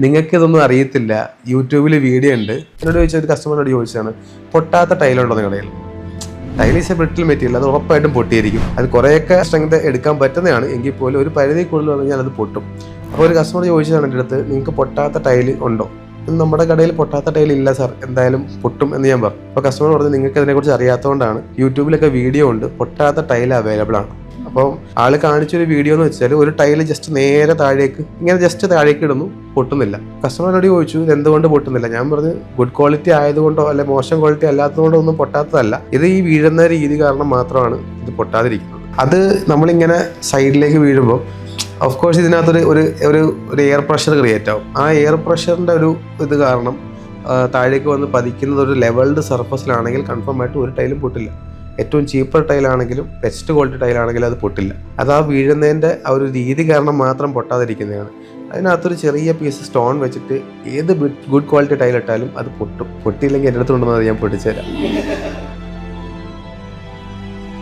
നിങ്ങൾക്ക് ഇതൊന്നും അറിയത്തില്ല. യൂട്യൂബിൽ വീഡിയോ ഉണ്ട്. എന്നോട് ചോദിച്ച ഒരു കസ്റ്റമറിനോട് ചോദിച്ചതാണ്, പൊട്ടാത്ത ടൈലുണ്ടോ നിങ്ങളുടെ കയ്യിൽ? Tile is a brittle material, അത് ഉറപ്പായിട്ടും പൊട്ടിയിരിക്കും. അത് കുറേയൊക്കെ സ്ട്രെങ്ത് എടുക്കാൻ പറ്റുന്നതാണ്, എങ്കിൽ പോലും ഒരു പരിധി കൂടുതൽ വന്നു കഴിഞ്ഞാൽ അത് പൊട്ടും. അപ്പോൾ ഒരു കസ്റ്റമർ ചോദിച്ചതാണ് എൻ്റെ അടുത്ത്, നിങ്ങൾക്ക് പൊട്ടാത്ത ടൈൽ ഉണ്ടോ? നമ്മുടെ കടയിൽ പൊട്ടാത്ത ടൈൽ ഇല്ല സാർ, എന്തായാലും പൊട്ടും എന്ന് ഞാൻ പറഞ്ഞു. അപ്പോൾ കസ്റ്റമർ പറഞ്ഞു, നിങ്ങൾക്ക് ഇതിനെക്കുറിച്ച് അറിയാത്തതുകൊണ്ടാണ്, യൂട്യൂബിലൊക്കെ വീഡിയോ ഉണ്ട്, പൊട്ടാത്ത ടൈൽ അവൈലബിൾ ആണ്. അപ്പം ആള് കാണിച്ചൊരു വീഡിയോ എന്ന് വെച്ചാൽ ഒരു ടൈല് ജസ്റ്റ് നേരെ താഴേക്ക് ഇങ്ങനെ ജസ്റ്റ് താഴേക്ക് ഇടുന്നു, പൊട്ടുന്നില്ല. കസ്റ്റമറിനോട് ചോദിച്ചു ഇത് എന്തുകൊണ്ട് പൊട്ടുന്നില്ല. ഞാൻ പറഞ്ഞു ഗുഡ് ക്വാളിറ്റി ആയതുകൊണ്ടോ അല്ലെ മോശം ക്വാളിറ്റി അല്ലാത്തതുകൊണ്ടോ ഒന്നും പൊട്ടാത്തതല്ല, ഇത് ഈ വീഴുന്ന രീതി കാരണം മാത്രമാണ് ഇത് പൊട്ടാതിരിക്കുന്നത്. അത് നമ്മളിങ്ങനെ സൈഡിലേക്ക് വീഴുമ്പോൾ ഓഫ് കോഴ്സ് ഇതിനകത്തൊരു ഒരു ഒരു ഒരു എയർ പ്രഷർ ക്രിയേറ്റ് ആവും. ആ എയർ പ്രഷറിൻ്റെ ഒരു ഇത് കാരണം താഴേക്ക് വന്ന് പതിക്കുന്നത് ഒരു ലെവൽഡ് സർഫസിലാണെങ്കിൽ കൺഫേം ആയിട്ട് ഒരു ടൈലും പൊട്ടില്ല. ഏറ്റവും ചീപ്പർ ടൈലാണെങ്കിലും ബെസ്റ്റ് ക്വാളിറ്റി ടൈലാണെങ്കിലും അത് പൊട്ടില്ല. അത് ആ വീഴുന്നതിൻ്റെ ആ ഒരു രീതി കാരണം മാത്രം പൊട്ടാതിരിക്കുന്നതാണ്. അതിനകത്തൊരു ചെറിയ പീസ് സ്റ്റോൺ വെച്ചിട്ട് ഏത് ഗുഡ് ക്വാളിറ്റി ടൈൽ ഇട്ടാലും അത് പൊട്ടും. പൊട്ടിയില്ലെങ്കിൽ എൻ്റെ അടുത്ത് കൊണ്ടുവന്നത് ഞാൻ പൊട്ടിച്ചു തരാം.